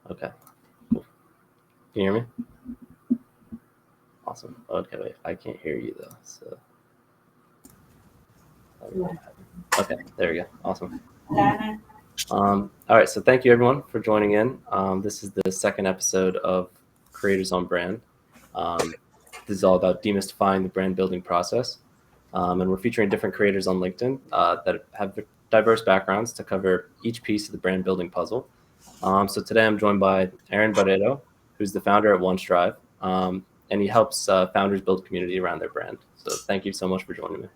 Okay. Cool. Can you hear me? Awesome. Okay, wait. I can't hear you though. So. Okay, there we go. Awesome. All right, so thank you everyone for joining in. This is the second episode of Creators on Brand. This is all about demystifying the brand building process. And we're featuring different creators on LinkedIn that have diverse backgrounds to cover each piece of the brand building puzzle. So today I'm joined by Aaron Barriero, who's the founder at OneStrive, and he helps founders build community around their brand. So thank you so much for joining me.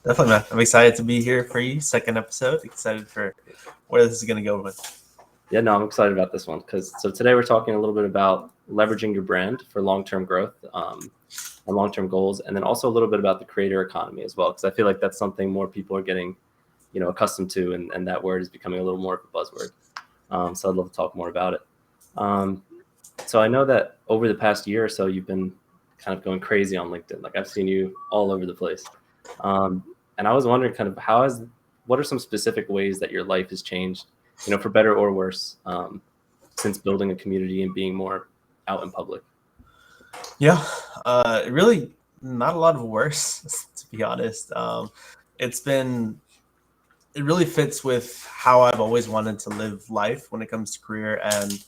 Definitely, man. I'm excited to be here for you. Second episode. Excited for where this is going to go with. Yeah, no, I'm excited about this one so today we're talking a little bit about leveraging your brand for long-term growth and long-term goals, and then also a little bit about the creator economy as well, because I feel like that's something more people are getting, accustomed to, and that word is becoming a little more of a buzzword. So I'd love to talk more about it. So I know that over the past year or so, you've been kind of going crazy on LinkedIn. Like I've seen you all over the place. And I was wondering kind of what are some specific ways that your life has changed, for better or worse, since building a community and being more out in public? Yeah, really not a lot of worse, to be honest. It really fits with how I've always wanted to live life when it comes to career and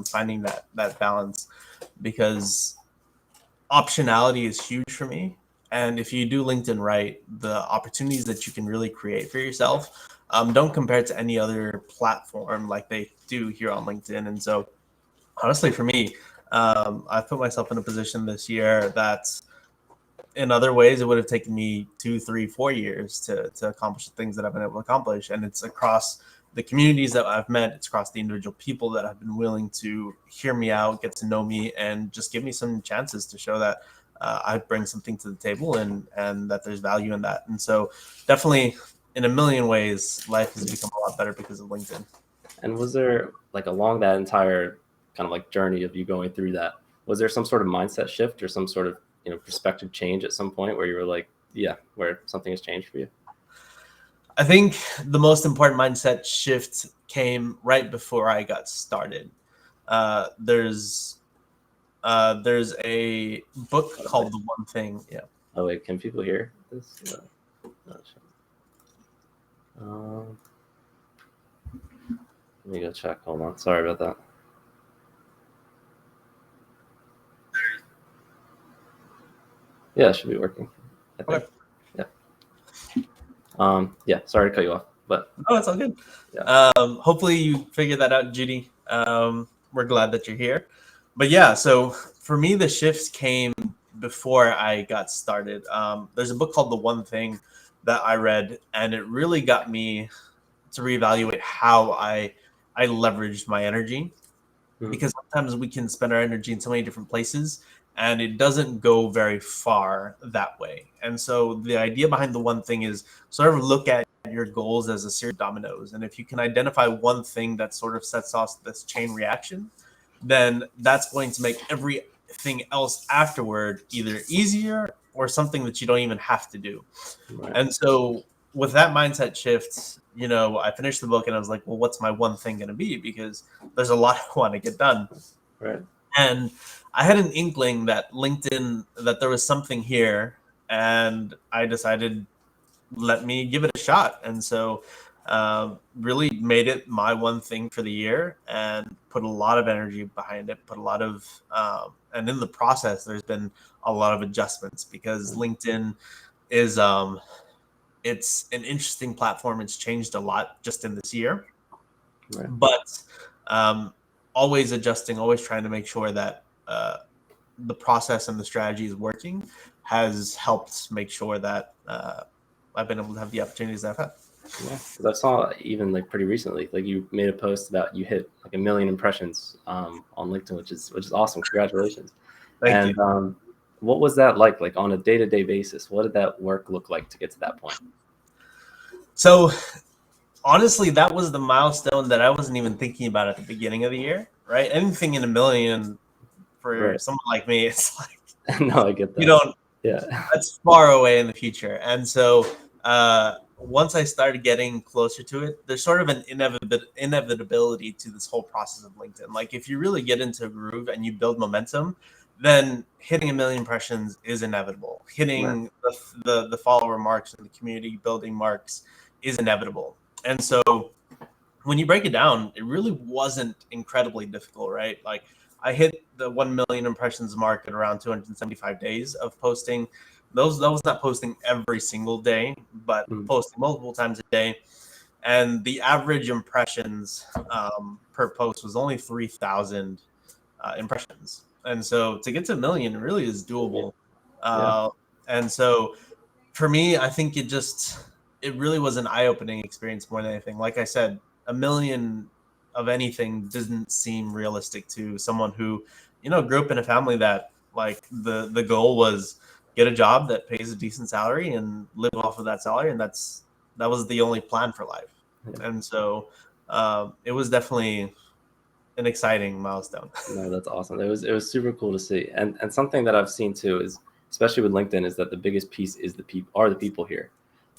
finding that balance, because optionality is huge for me. And if you do LinkedIn right, the opportunities that you can really create for yourself don't compare to any other platform like they do here on LinkedIn. And so honestly, for me, I've put myself in a position this year that in other ways it would have taken me 2, 3, 4 years to accomplish the things that I've been able to accomplish. And it's across the communities that I've met, it's across the individual people that have been willing to hear me out, get to know me, and just give me some chances to show that I bring something to the table and that there's value in that. And so definitely in a million ways, life has become a lot better because of LinkedIn. And was there, like, along that entire kind of like journey of you going through that, was there some sort of mindset shift or some sort of, perspective change at some point where you were like, yeah, where something has changed for you? I think the most important mindset shift came right before I got started. There's a book called The One Thing. Yeah. Oh wait, can people hear this? Let me go check. Hold on. Sorry about that. Yeah, it should be working, I think. Okay. Yeah. Yeah. Sorry to cut you off, but no, it's all good. Yeah. Hopefully you figured that out, Judy. We're glad that you're here. But yeah, so for me, the shifts came before I got started. There's a book called The One Thing that I read, and it really got me to reevaluate how I leveraged my energy. Mm-hmm. Because sometimes we can spend our energy in so many different places, and it doesn't go very far that way. And so the idea behind The One Thing is sort of look at your goals as a series of dominoes. And if you can identify one thing that sort of sets off this chain reaction, then that's going to make everything else afterward either easier or something that you don't even have to do. Right. And so with that mindset shift, I finished the book and I was like, well, what's my one thing going to be? Because there's a lot I want to get done. Right. And I had an inkling that LinkedIn, that there was something here, and I decided, let me give it a shot. And so really made it my one thing for the year and put a lot of energy behind it, and in the process, there's been a lot of adjustments because LinkedIn is, it's an interesting platform. It's changed a lot just in this year, right. But always adjusting, always trying to make sure that the process and the strategy is working has helped make sure that I've been able to have the opportunities that I've had. Yeah, because I saw even like pretty recently, like you made a post about you hit like 1 million impressions on LinkedIn, which is awesome. Congratulations. Thank you. What was that like on a day-to-day basis? What did that work look like to get to that point? So honestly, that was the milestone that I wasn't even thinking about at the beginning of the year, right? Anything in 1 million for someone like me, it's like, no, I get that. You don't, yeah, that's far away in the future. And so once I started getting closer to it, there's sort of an inevitability to this whole process of LinkedIn. Like if you really get into a groove and you build momentum, then hitting 1 million impressions is inevitable. Right. Hitting the follower marks and the community building marks is inevitable. And so when you break it down, it really wasn't incredibly difficult, right? Like I hit the 1 million impressions mark at around 275 days of posting. That was not posting every single day, but Mhm. posting multiple times a day. And the average impressions per post was only 3,000 impressions. And so to get to 1 million really is doable. Yeah. Uh, and so for me, I think it really was an eye-opening experience more than anything. Like I said, 1 million of anything doesn't seem realistic to someone who, grew up in a family that like the goal was get a job that pays a decent salary and live off of that salary, and that was the only plan for life. Yeah. And so it was definitely an exciting milestone. No, that's awesome. It was super cool to see. And something that I've seen too is, especially with LinkedIn, is that the biggest piece is the people here.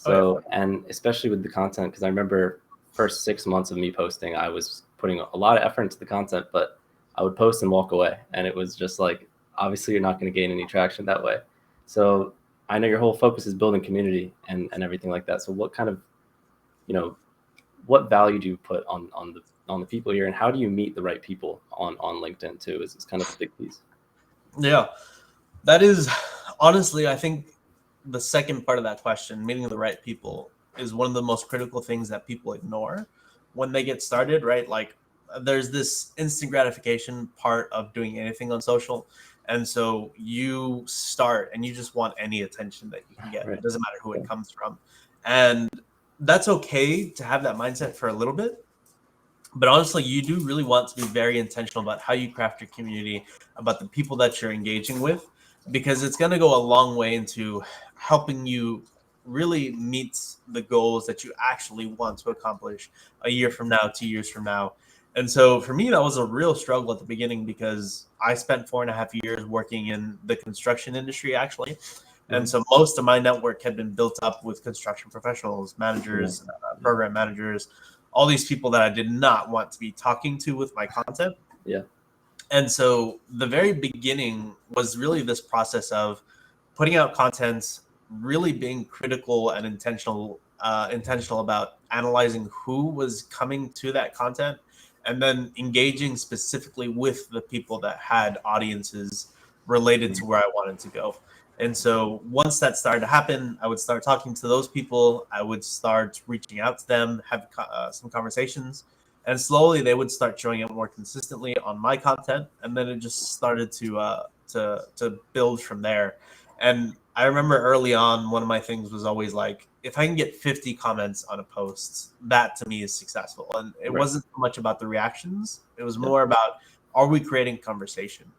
Oh yeah. So, and especially with the content, because I remember first 6 months of me posting, I was putting a lot of effort into the content, but I would post and walk away. And it was just like, obviously you're not going to gain any traction that way. So I know your whole focus is building community and everything like that. So what kind of, you know, what value do you put on the people here, and how do you meet the right people on LinkedIn too? Is kind of a big piece. Yeah. That is honestly, I think the second part of that question, meeting the right people, is one of the most critical things that people ignore when they get started, right? Like there's this instant gratification part of doing anything on social. And so you start and you just want any attention that you can get. Right. It doesn't matter who Yeah. it comes from. And that's okay to have that mindset for a little bit. But honestly, you do really want to be very intentional about how you craft your community, about the people that you're engaging with, because it's going to go a long way into helping you really meet the goals that you actually want to accomplish a year from now, 2 years from now. And so for me, that was a real struggle at the beginning because I spent 4.5 years working in the construction industry, actually. And Mhm. so most of my network had been built up with construction professionals, Yeah. managers, program managers, all these people that I did not want to be talking to with my content. Yeah. And so the very beginning was really this process of putting out content, really being critical and intentional about analyzing who was coming to that content, and then engaging specifically with the people that had audiences related to where I wanted to go. And so once that started to happen, I would start talking to those people. I would start reaching out to them, have some conversations, and slowly they would start showing up more consistently on my content. And then it just started to build from there. And I remember early on, one of my things was always like, if I can get 50 comments on a post, that to me is successful. And it Right. wasn't so much about the reactions; it was Yeah. more about, are we creating conversation?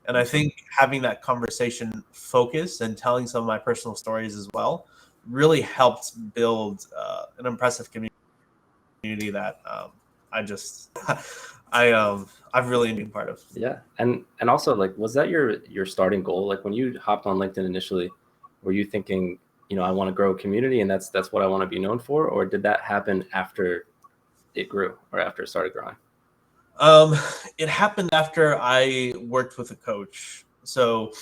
And I think having that conversation focus and telling some of my personal stories as well really helped build an impressive community that I just I've really been part of. Yeah. And also, like, was that your starting goal? Like when you hopped on LinkedIn initially, were you thinking, I want to grow a community and that's what I want to be known for, or did that happen after it grew or after it started growing? Um, it happened after I worked with a coach. So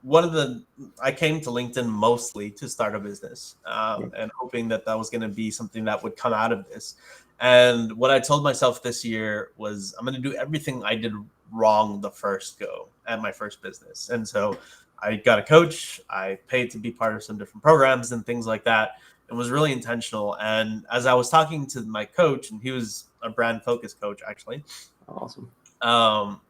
one of the I came to LinkedIn mostly to start a business, Yeah. and hoping that that was going to be something that would come out of this. And what I told myself this year was I'm going to do everything I did wrong the first go at my first business. And so I got a coach. I paid to be part of some different programs and things like that. It was really intentional. And as I was talking to my coach, and he was a brand focused coach actually, Awesome. um,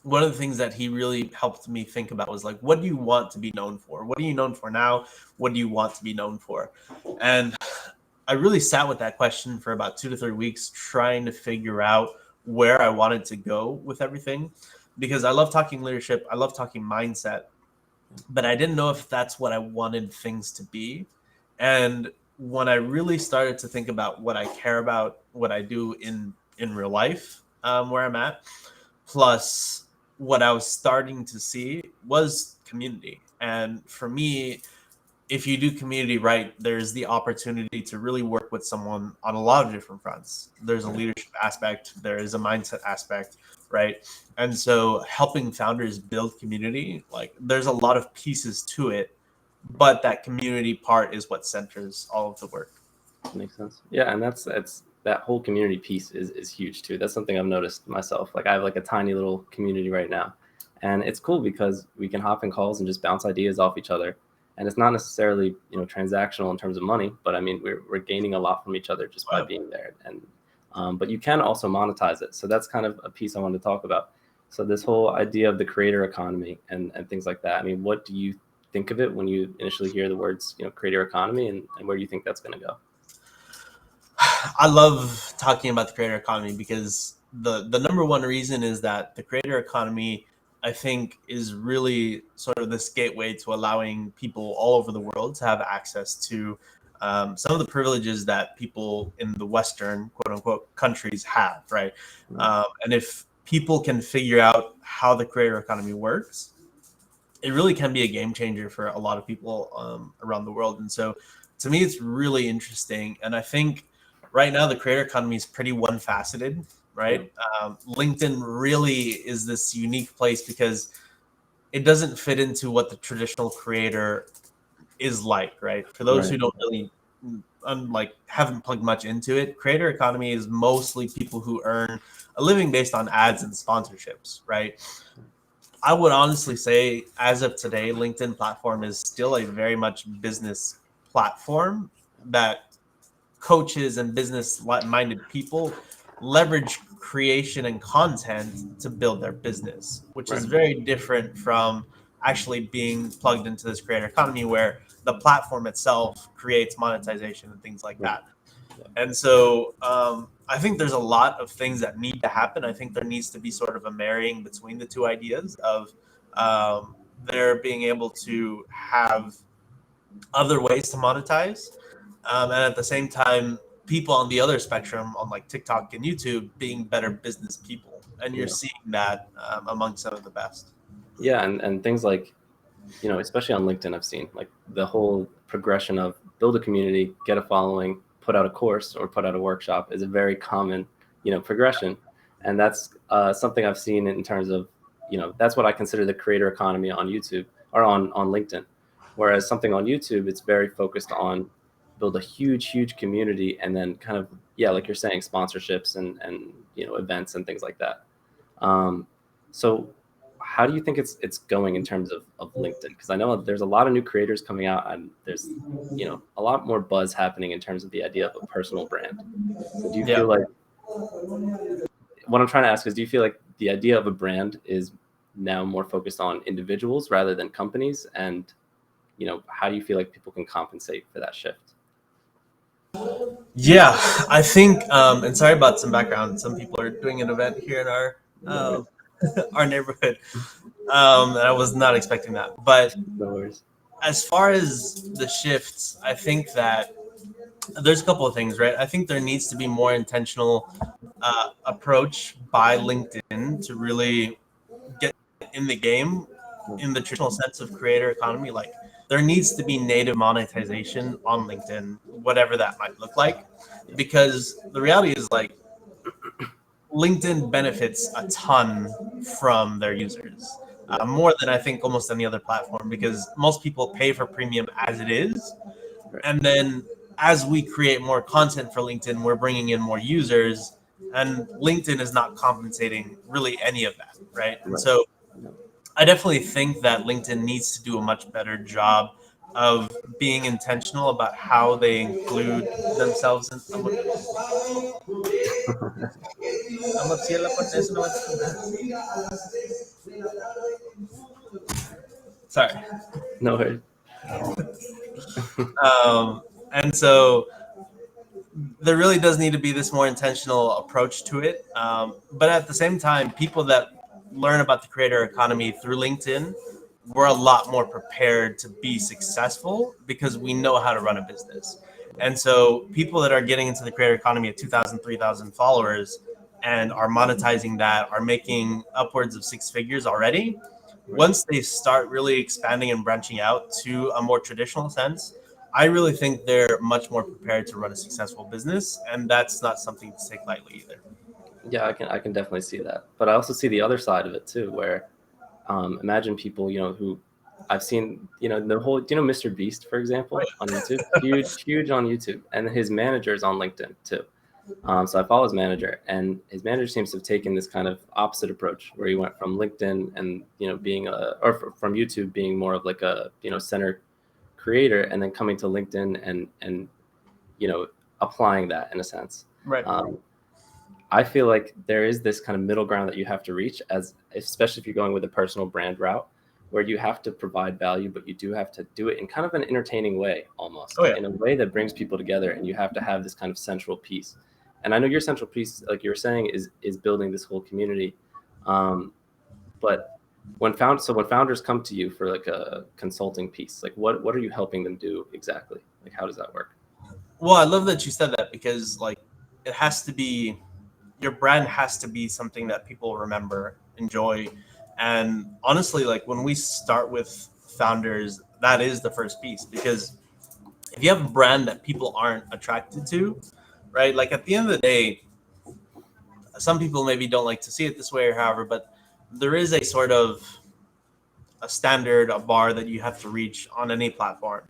one of the things that he really helped me think about was like, what do you want to be known for? What are you known for now? What do you want to be known for? And I really sat with that question for about 2 to 3 weeks, trying to figure out where I wanted to go with everything, because I love talking leadership. I love talking mindset, but I didn't know if that's what I wanted things to be. And when I really started to think about what I care about, what I do in real life, where I'm at, plus what I was starting to see was community. And for me, if you do community right, there's the opportunity to really work with someone on a lot of different fronts. There's a leadership aspect, there is a mindset aspect, right? And so helping founders build community, like there's a lot of pieces to it, but that community part is what centers all of the work. Makes sense. Yeah, and that's that whole community piece is huge too. That's something I've noticed myself. Like I have like a tiny little community right now, and it's cool because we can hop in calls and just bounce ideas off each other. And it's not necessarily transactional in terms of money, but I mean we're gaining a lot from each other just by being there. And but you can also monetize it. So that's kind of a piece I wanted to talk about. So this whole idea of the creator economy and things like that. I mean, what do you think of it when you initially hear the words creator economy, and where do you think that's going to go? I love talking about the creator economy because the number one reason is that the creator economy, I think, is really sort of this gateway to allowing people all over the world to have access to some of the privileges that people in the Western, quote unquote, countries have, right? And if people can figure out how the creator economy works, it really can be a game changer for a lot of people around the world. And so to me, it's really interesting. And I think right now the creator economy is pretty one faceted, right? LinkedIn really is this unique place because it doesn't fit into what the traditional creator is like, right? For those who don't really haven't plugged much into it, creator economy is mostly people who earn a living based on ads and sponsorships, right? I would honestly say, as of today, LinkedIn platform is still a very much business platform that coaches and business-minded people leverage creation and content to build their business, which is very different from actually being plugged into this creator economy where the platform itself creates monetization and things like that. And so I think there's a lot of things that need to happen. I think there needs to be sort of a marrying between the two ideas of there being able to have other ways to monetize. And at the same time, people on the other spectrum on like TikTok and YouTube being better business people. And you're seeing that among some of the best. Yeah, and things like, especially on LinkedIn, I've seen like the whole progression of build a community, get a following, put out a course or put out a workshop is a very common, progression. And that's something I've seen in terms of, that's what I consider the creator economy on YouTube or on LinkedIn. Whereas something on YouTube, it's very focused on build a huge community and then kind of, like you're saying, sponsorships and events and things like that. So how do you think it's going in terms of LinkedIn? Because I know there's a lot of new creators coming out and there's a lot more buzz happening in terms of the idea of a personal brand. So do you feel like, what I'm trying to ask is, do you feel like the idea of a brand is now more focused on individuals rather than companies? And how do you feel like people can compensate for that shift? Yeah, I think, and sorry about some background. Some people are doing an event here in our our neighborhood, and I was not expecting that. But as far as the shifts, I think that there's a couple of things, right? I think there needs to be more intentional approach by LinkedIn to really get in the game in the traditional sense of creator economy. Like there needs to be native monetization on LinkedIn, whatever that might look like, because the reality is like LinkedIn benefits a ton from their users. More than I think almost any other platform, because most people pay for premium as it is. And then as we create more content for LinkedIn, we're bringing in more users, and LinkedIn is not compensating really any of that, right? And so I definitely think that LinkedIn needs to do a much better job of being intentional about how they include themselves in. Sorry. No worries. And so there really does need to be this more intentional approach to it. But at the same time, people that learn about the creator economy through LinkedIn, we're a lot more prepared to be successful because we know how to run a business. And so people that are getting into the creator economy at 2,000, 3,000 followers and are monetizing that, are making upwards of six figures already. once they start really expanding and branching out to a more traditional sense, I really think they're much more prepared to run a successful business, and that's not something to take lightly either. Yeah, I can definitely see that. But I also see the other side of it too, where imagine people, who I've seen, the whole, Mr. Beast, for example, on YouTube, huge on YouTube, and his manager is on LinkedIn too. So I follow his manager, and his manager seems to have taken this kind of opposite approach, where he went from LinkedIn and being from YouTube being more of like a center creator, and then coming to LinkedIn and applying that in a sense. Right. I feel like there is this kind of middle ground that you have to reach, especially if you're going with a personal brand route, where you have to provide value, but you do have to do it in kind of an entertaining way, almost in a way that brings people together, and you have to have this kind of central piece. And I know your central piece, like you were saying, is building this whole community. But when founders come to you for like a consulting piece, like what are you helping them do exactly? Like how does that work? Well, I love that you said that, because like it has to be, your brand has to be something that people remember, enjoy. And honestly, like when we start with founders, that is the first piece, because if you have a brand that people aren't attracted to, right? Like at the end of the day, some people maybe don't like to see it this way or however, but there is a sort of a standard, a bar that you have to reach on any platform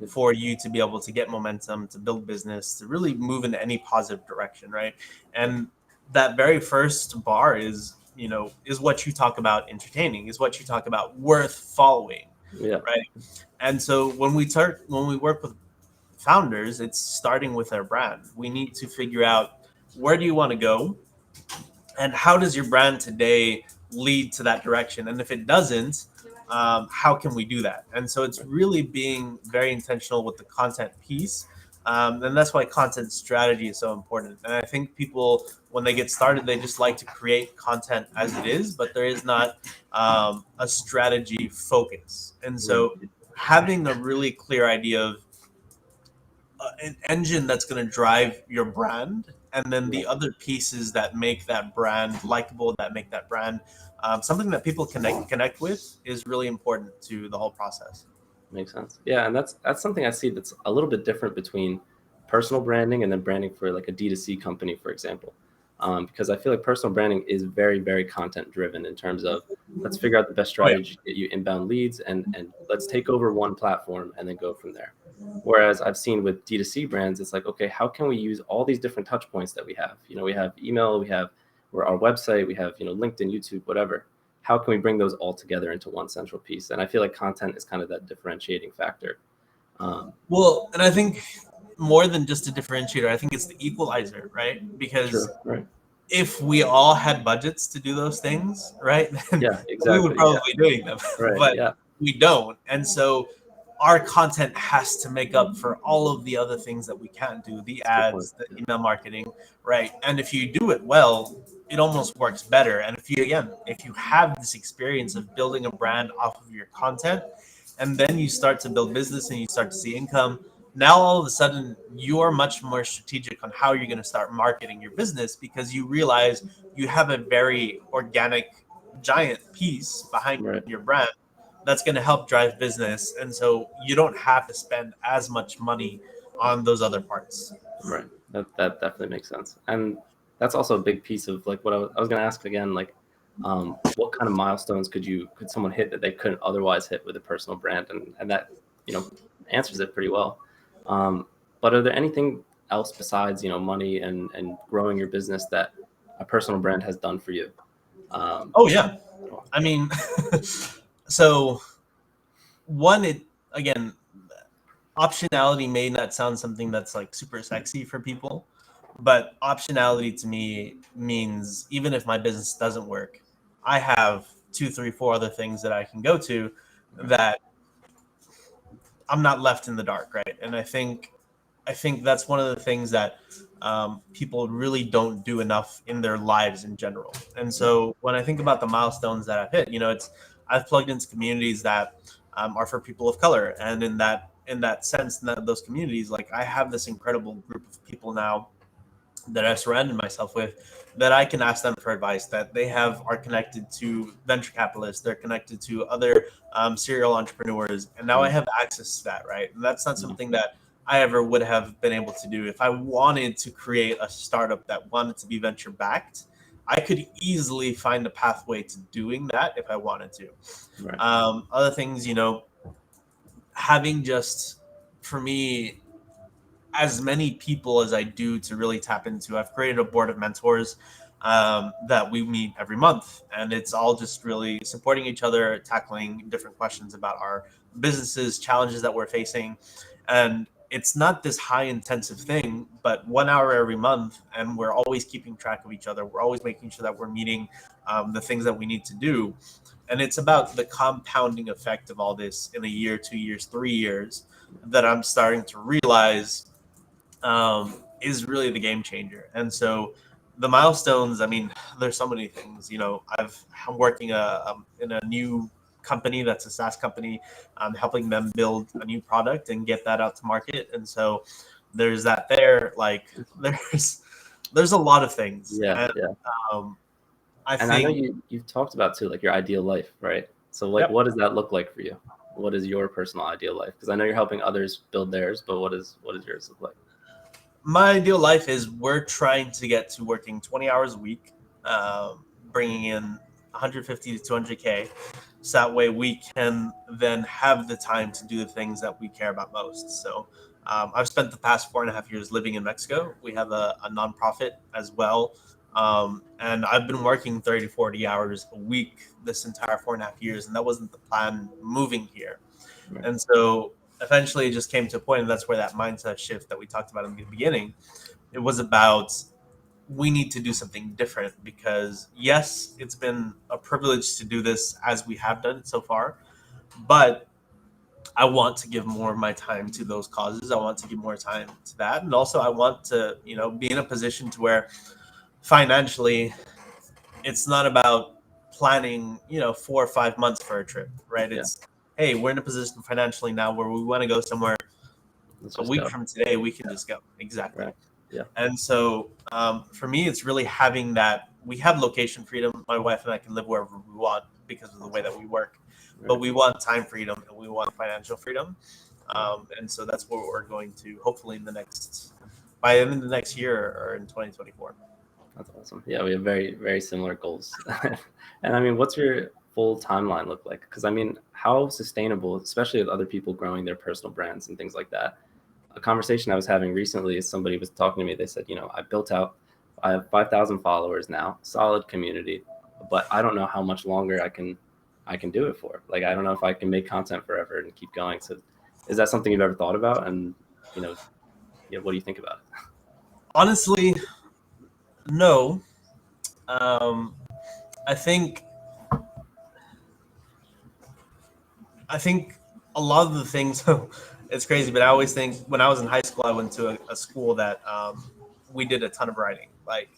for you to be able to get momentum, to build business, to really move in any positive direction, right? And that very first bar is, is what you talk about entertaining, is what you talk about worth following, Yeah. right? And so when we work with founders, it's starting with their brand. We need to figure out, where do you want to go, and how does your brand today lead to that direction? And if it doesn't, how can we do that? And so it's really being very intentional with the content piece. And that's why content strategy is so important. And I think people, when they get started, they just like to create content as it is, but there is not a strategy focus. And so having a really clear idea of an engine that's going to drive your brand, and then the other pieces that make that brand likable, that make that brand something that people connect with, is really important to the whole process. Makes sense. Yeah, and that's something I see that's a little bit different between personal branding and then branding for like a D2C company, for example. Because I feel like personal branding is very, very content driven in terms of, let's figure out the best strategy to get you inbound leads, and let's take over one platform and then go from there. Whereas I've seen with D2C brands, it's like, okay, how can we use all these different touch points that we have? We have email, we have our website, we have LinkedIn, YouTube, whatever. How can we bring those all together into one central piece? And I feel like content is kind of that differentiating factor. Well, and I think more than just a differentiator, I think it's the equalizer, right? Because right. if we all had budgets to do those things, right, then Yeah, exactly. we would probably be doing them. Right. But yeah. we don't. And so our content has to make up for all of the other things that we can't do, the ads, the email marketing, right? And if you do it well, it almost works better. And if you have this experience of building a brand off of your content, and then you start to build business and you start to see income, now all of a sudden you're much more strategic on how you're going to start marketing your business, because you realize you have a very organic giant piece behind your brand that's going to help drive business. And so you don't have to spend as much money on those other parts. Right. That definitely makes sense. And that's also a big piece of like what I was going to ask again, like what kind of milestones could someone hit that they couldn't otherwise hit with a personal brand? And that, answers it pretty well. But are there anything else besides, money and growing your business that a personal brand has done for you? Oh yeah. I mean, so again, optionality may not sound something that's like super sexy for people, but optionality to me means even if my business doesn't work, I have 2, 3, 4 other things that I can go to that I'm not left in the dark, right? And I think that's one of the things that people really don't do enough in their lives in general. And so when I think about the milestones that I've hit, I've plugged into communities that are for people of color, and in that sense, in those communities, like I have this incredible group of people now that I surrounded myself with, that I can ask them for advice, that they are connected to venture capitalists, they're connected to other serial entrepreneurs, and now I have access to that, right? And that's not something that I ever would have been able to do if I wanted to create a startup that wanted to be venture backed. I could easily find a pathway to doing that if I wanted to. Right. Other things, having just, for me, as many people as I do to really tap into. I've created a board of mentors that we meet every month, and it's all just really supporting each other, tackling different questions about our businesses, challenges that we're facing. And it's not this high intensive thing, but 1 hour every month, and we're always keeping track of each other. We're always making sure that we're meeting the things that we need to do. And it's about the compounding effect of all this in a year, 2 years, 3 years, that I'm starting to realize is really the game changer. And so the milestones, I mean, there's so many things. I'm working in a new company that's a SaaS company. I'm helping them build a new product and get that out to market. And so there's that there. Like there's a lot of things. Yeah, And, yeah. um, I And I know think you've talked about too, like your ideal life, right? So like, yep. what does that look like for you? What is your personal ideal life? Because I know you're helping others build theirs, but what does yours look like? My ideal life is we're trying to get to working 20 hours a week, bringing in 150 to 200K. So that way we can then have the time to do the things that we care about most. So I've spent the past 4.5 years living in Mexico. We have a nonprofit as well. And I've been working 30 to 40 hours a week this entire 4.5 years. And that wasn't the plan moving here. Right. And so eventually it just came to a point, and that's where that mindset shift that we talked about in the beginning, it was about, we need to do something different, because yes, it's been a privilege to do this as we have done it so far, but I want to give more of my time to those causes. I want to give more time to that. And also I want to, be in a position to where financially it's not about planning, 4 or 5 months for a trip, right? Yeah. It's, hey, we're in a position financially now where we want to go somewhere. Let's A just week go. from today, we can just go. Exactly. Right. Yeah. And so for me, it's really having that. We have location freedom. My wife and I can live wherever we want because of the way that we work. But Right. we want time freedom and we want financial freedom. And so that's what we're going to hopefully by the end of the next year or in 2024. That's awesome. Yeah, we have very, very similar goals. And I mean, what's your full timeline look like? Because I mean, how sustainable, especially with other people growing their personal brands and things like that. A conversation I was having recently is somebody was talking to me. They said, I have 5,000 followers now, solid community, but I don't know how much longer I can do it for. Like, I don't know if I can make content forever and keep going. So is that something you've ever thought about? And, yeah, what do you think about it? Honestly, no. Um, I think I think a lot of the things. It's crazy, but I always think when I was in high school, I went to a school that we did a ton of writing, like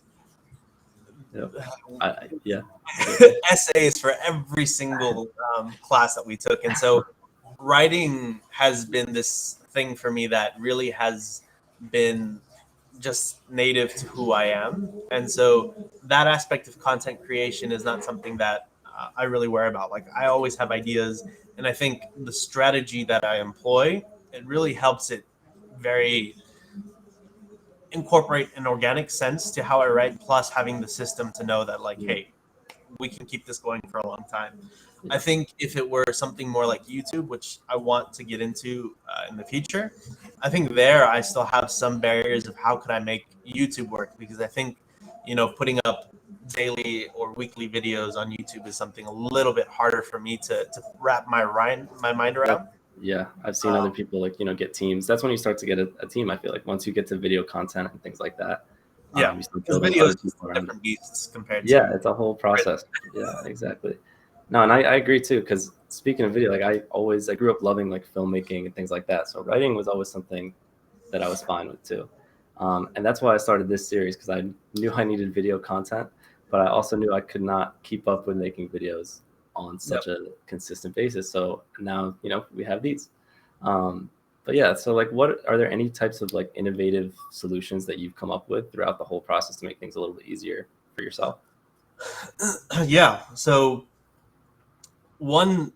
Yeah. Yeah. essays for every single class that we took, and so writing has been this thing for me that really has been just native to who I am. And so that aspect of content creation is not something that I really worry about. Like, I always have ideas, and I think the strategy that I employ, it really helps it very incorporate an organic sense to how I write, plus having the system to know that, like, hey, we can keep this going for a long time. I Yeah. think if it were something more like YouTube, which I want to get into in the future, I think there I still have some barriers of how could I make YouTube work, because I think, putting up daily or weekly videos on YouTube is something a little bit harder for me to wrap my mind around. Yeah, I've seen other Um, people get teams. That's when you start to get a team. I feel like once you get to video content and things like that, yeah, you start because building videos other is people around it. different beasts compared Yeah, to it's a whole written. process. Yeah, exactly. No, and I agree too. Because speaking of video, like I grew up loving like filmmaking and things like that. So writing was always something that I was fine with too. And that's why I started this series, because I knew I needed video content, but I also knew I could not keep up with making videos on Yep. such a consistent basis. So now, we have these. Um, But yeah, so like, what are there any types of like innovative solutions that you've come up with throughout the whole process to make things a little bit easier for yourself? Yeah. So one,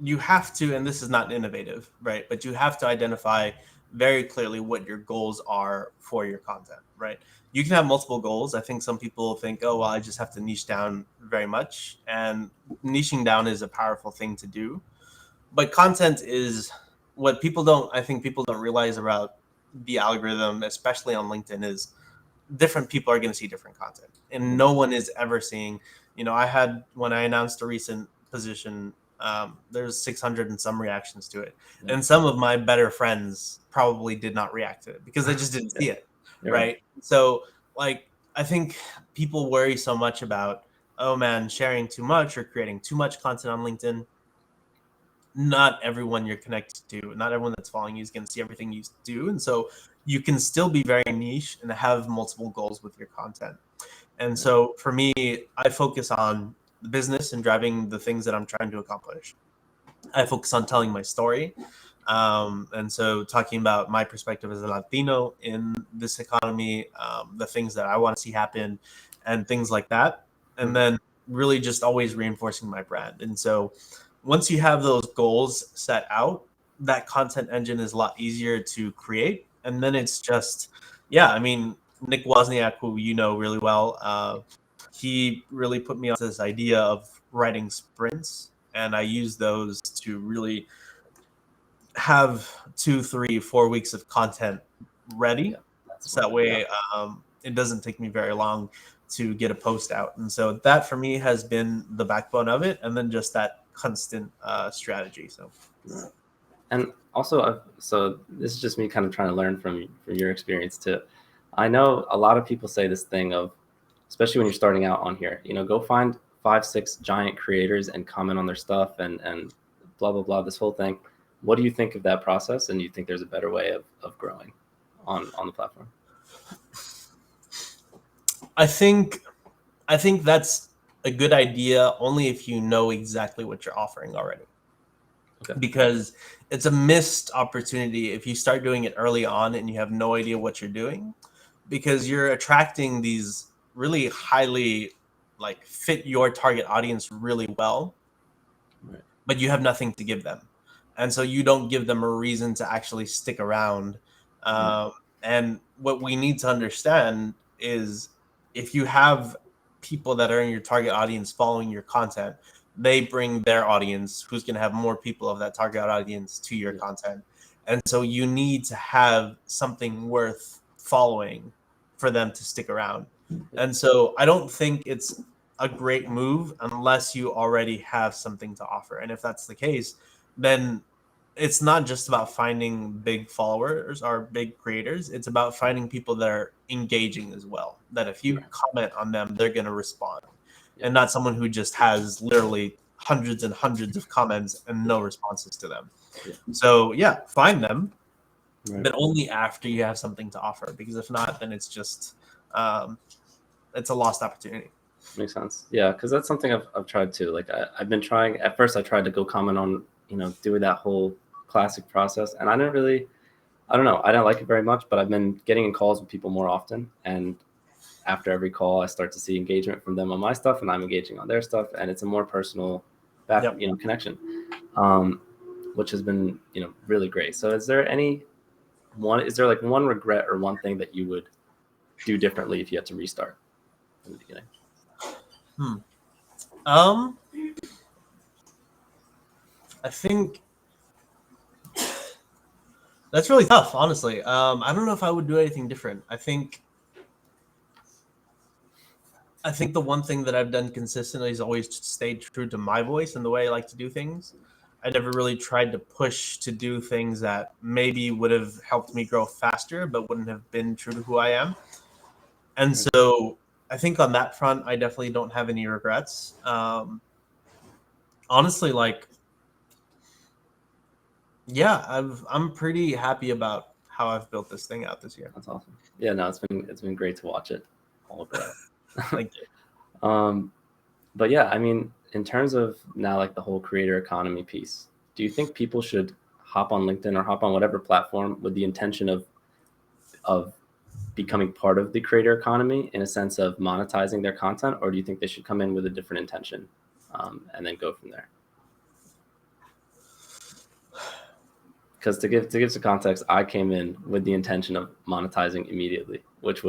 you have to, and this is not innovative, right? But you have to identify very clearly what your goals are for your content, right? You can have multiple goals. I think some people think, oh, well, I just have to niche down very much. And niching down is a powerful thing to do. But content is what people don't, I think people don't realize about the algorithm, especially on LinkedIn, is different people are going to see different content. And no one is ever seeing, I had, when I announced a recent position, there's 600 and some reactions to it. Yeah. And some of my better friends probably did not react to it because they just didn't see it. You're Right. So, like, I think people worry so much about, oh man, sharing too much or creating too much content on LinkedIn. Not everyone you're connected to, not everyone that's following you is going to see everything you do. And so you can still be very niche and have multiple goals with your content. And so for me, I focus on the business and driving the things that I'm trying to accomplish. I focus on telling my story. And so talking about my perspective as a Latino in this economy, the things that I want to see happen and things like that. And then really just always reinforcing my brand. And so once you have those goals set out, that content engine is a lot easier to create. And then it's just, yeah, I mean, Nick Wozniak, who you know really well, he really put me on this idea of writing sprints. And I use those to really have 2, 3, 4 weeks of content ready. Yeah, that's So that smart. way it doesn't take me very long to get a post out. And so that for me has been the backbone of it. And then just that constant strategy. So, Yeah. And also, so this is just me kind of trying to learn from your experience too. I know a lot of people say this thing of, especially when you're starting out on here, go find 5, 6 giant creators and comment on their stuff and blah, blah, blah, this whole thing. What do you think of that process? And do you think there's a better way of growing on the platform? I think that's a good idea only if you know exactly what you're offering already. Okay. Because it's a missed opportunity if you start doing it early on and you have no idea what you're doing, because you're attracting these really highly like fit your target audience really well, Right. but you have nothing to give them. And so you don't give them a reason to actually stick around. And what we need to understand is if you have people that are in your target audience following your content, they bring their audience, who's going to have more people of that target audience to your content. And so you need to have something worth following for them to stick around. And so I don't think it's a great move unless you already have something to offer. And if that's the case, then it's not just about finding big followers or big creators. It's about finding people that are engaging as well. That if you comment on them, they're going to respond, and not someone who just has literally hundreds and hundreds of comments and no responses to them. Yeah. So yeah, find them, Right. but only after you have something to offer. Because if not, then it's just it's a lost opportunity. Makes sense. Yeah, because that's something I've tried too. Like I've been trying. At first, I tried to go comment on doing that whole classic process, and I don't know, I don't like it very much. But I've been getting in calls with people more often, and after every call, I start to see engagement from them on my stuff, and I'm engaging on their stuff, and it's a more personal connection, which has been really great. So is there like one regret or one thing that you would do differently if you had to restart in the beginning? I think that's really tough, honestly. I don't know if I would do anything different. I think the one thing that I've done consistently is always stayed true to my voice and the way I like to do things. I never really tried to push to do things that maybe would have helped me grow faster, but wouldn't have been true to who I am. And so I think on that front, I definitely don't have any regrets. Honestly, like, yeah, I'm pretty happy about how I've built this thing out this year. That's awesome. Yeah, no, it's been great to watch it all grow. Thank you. But yeah, I mean, in terms of now, like the whole creator economy piece, do you think people should hop on LinkedIn or hop on whatever platform with the intention of becoming part of the creator economy in a sense of monetizing their content, or do you think they should come in with a different intention and then go from there? Because to give some context, I came in with the intention of monetizing immediately, which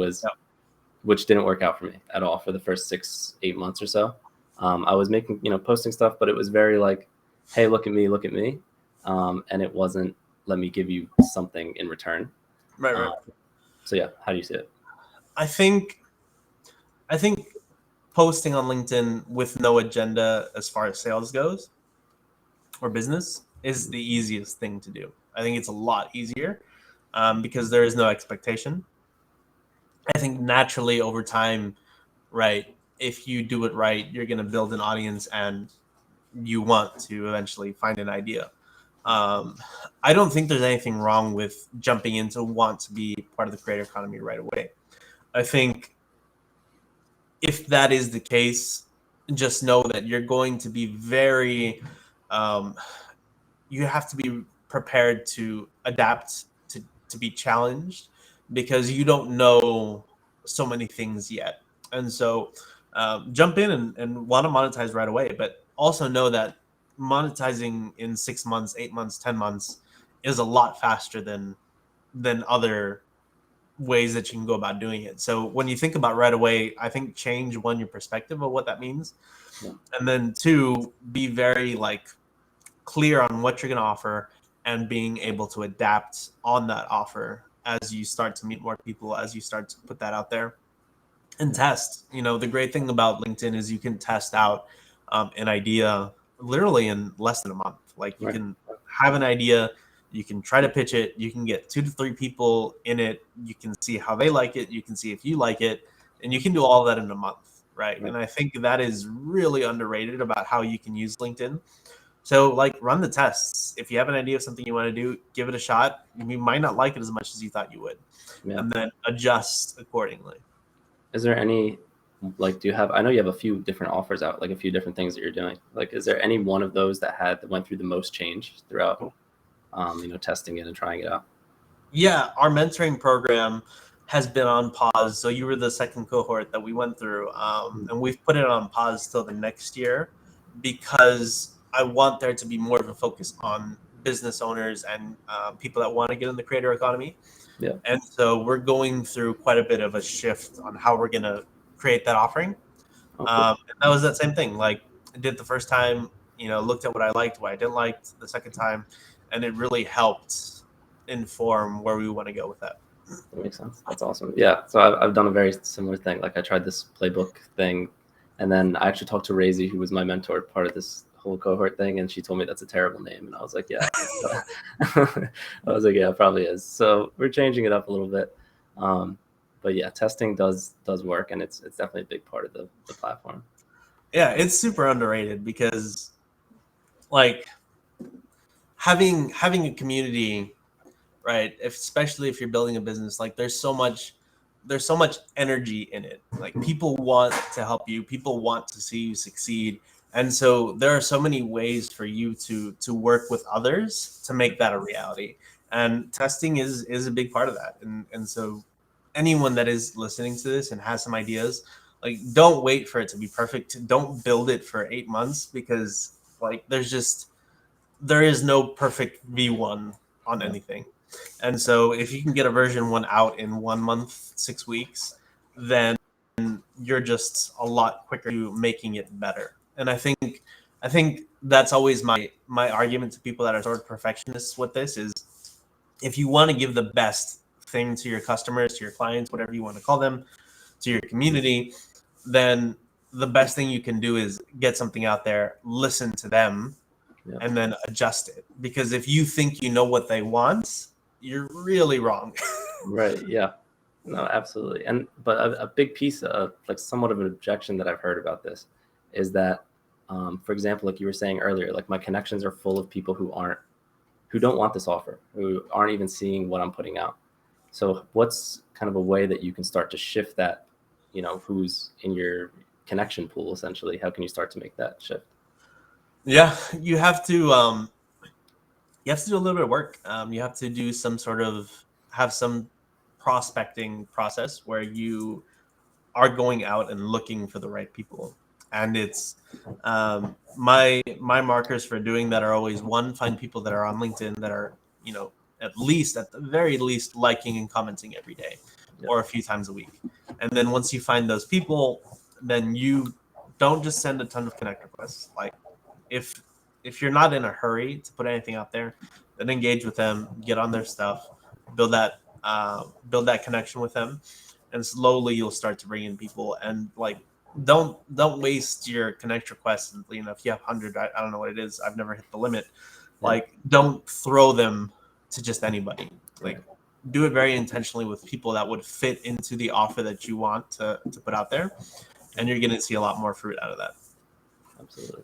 didn't work out for me at all for the first 6-8 months or so. I was making, posting stuff, but it was very like, hey, look at me. And it wasn't, let me give you something in return. Right. So yeah, how do you see it? I think posting on LinkedIn with no agenda as far as sales goes or business is the easiest thing to do. I think it's a lot easier because there is no expectation. I think naturally over time, right, if you do it right, you're going to build an audience and you want to eventually find an idea. I don't think there's anything wrong with jumping into want to be part of the creator economy right away. I think if that is the case, just know that you're going to be very, you have to be prepared to adapt, to be challenged, because you don't know so many things yet. And so jump in and want to monetize right away, but also know that monetizing in 6 months, 8 months, 10 months is a lot faster than other ways that you can go about doing it. So when you think about right away, I think change one, your perspective of what that means. Yeah. And then two, be very clear on what you're going to offer and being able to adapt on that offer as you start to meet more people, as you start to put that out there and test. The great thing about LinkedIn is you can test out an idea literally in less than a month. You can have an idea, you can try to pitch it, you can get 2 to 3 people in it, you can see how they like it, you can see if you like it, and you can do all of that in a month, right? And I think that is really underrated about how you can use LinkedIn. So run the tests. If you have an idea of something you want to do, give it a shot. You might not like it as much as you thought you would, and then adjust accordingly. Is there any, do you have, I know you have a few different offers out, a few different things that you're doing. Is there any one of those that went through the most change throughout, testing it and trying it out? Yeah, our mentoring program has been on pause. So you were the second cohort that we went through, and we've put it on pause till the next year because I want there to be more of a focus on business owners and people that want to get in the creator economy. Yeah. And so we're going through quite a bit of a shift on how we're going to create that offering. Cool. And that was that same thing. I did the first time, looked at what I liked, what I didn't like the second time, and it really helped inform where we want to go with that. That makes sense. That's awesome. Yeah. So I've done a very similar thing. I tried this playbook thing, and then I actually talked to Razy, who was my mentor, part of this whole cohort thing, and she told me that's a terrible name, and I was like, yeah. Yeah, it probably is. So we're changing it up a little bit. But yeah, testing does work, and it's definitely a big part of the platform. Yeah, it's super underrated because having a community, right? Especially if you're building a business, there's so much energy in it. People want to help you, people want to see you succeed. And so there are so many ways for you to work with others to make that a reality. And testing is a big part of that. And so anyone that is listening to this and has some ideas, don't wait for it to be perfect. Don't build it for 8 months because there is no perfect V1 on anything. And so if you can get a version 1 out in 1 month, 6 weeks, then you're just a lot quicker to making it better. And I think that's always my argument to people that are sort of perfectionists with this is if you want to give the best thing to your customers, to your clients, whatever you want to call them, to your community, then the best thing you can do is get something out there, listen to them, and then adjust it. Because if you think you know what they want, you're really wrong. Right. Yeah. No, absolutely. But a big piece of somewhat of an objection that I've heard about this is that, for example, like you were saying earlier, my connections are full of people who don't want this offer, who aren't even seeing what I'm putting out. So what's kind of a way that you can start to shift that, who's in your connection pool, essentially? How can you start to make that shift? Yeah, you have to you have to do a little bit of work. You have to do have some prospecting process where you are going out and looking for the right people. And it's my markers for doing that are always, one, find people that are on LinkedIn that are, at the very least, liking and commenting every day Yep. or a few times a week. And then once you find those people, then you don't just send a ton of connect requests. Like, if you're not in a hurry to put anything out there, then engage with them, get on their stuff, build that connection with them, and slowly you'll start to bring in people. And like, don't waste your connect requests. And if you have 100, I don't know what it is, I've never hit the limit. Yeah. Like, don't throw them to just anybody. Like, Right. do it very intentionally with people that would fit into the offer that you want to put out there, and you're going to see a lot more fruit out of that. Absolutely.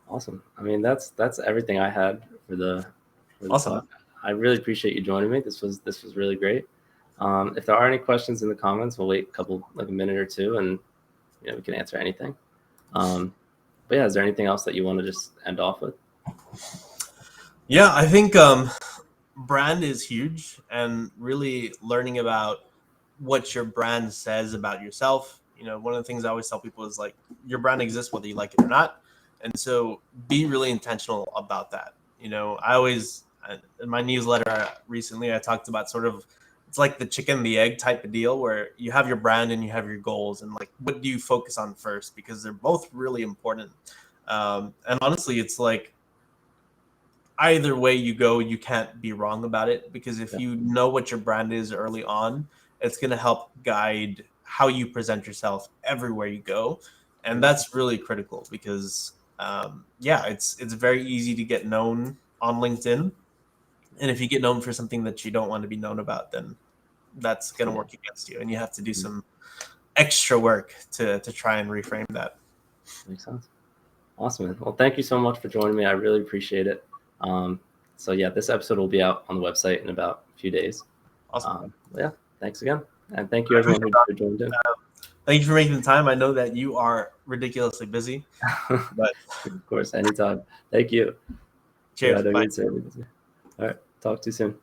Awesome. I mean, that's everything I had for the Awesome. talk. I really appreciate you joining me. This was really great. If there are any questions in the comments, we'll wait a minute or two, and we can answer anything. But yeah, is there anything else that you want to just end off with? Yeah, I think brand is huge, and really learning about what your brand says about yourself. One of the things I always tell people is, like, your brand exists whether you like it or not. And so be really intentional about that. In my newsletter recently, I talked about sort of, it's like the chicken and the egg type of deal, where you have your brand and you have your goals, and like, what do you focus on first? Because they're both really important. And honestly, it's like, either way you go, you can't be wrong about it, because if you know what your brand is early on, it's going to help guide how you present yourself everywhere you go. And that's really critical, because it's very easy to get known on LinkedIn. And if you get known for something that you don't want to be known about, then that's going to work against you, and you have to do some extra work to try and reframe that. Makes sense. Awesome, man. Well, thank you so much for joining me. I really appreciate it. So yeah, this episode will be out on the website in about a few days. Awesome. Yeah, thanks again. And thank you everyone who joined in. Thank you for making the time. I know that you are ridiculously busy, but of course, anytime. Thank you. cheers. Yeah, Bye. all right, talk to you soon.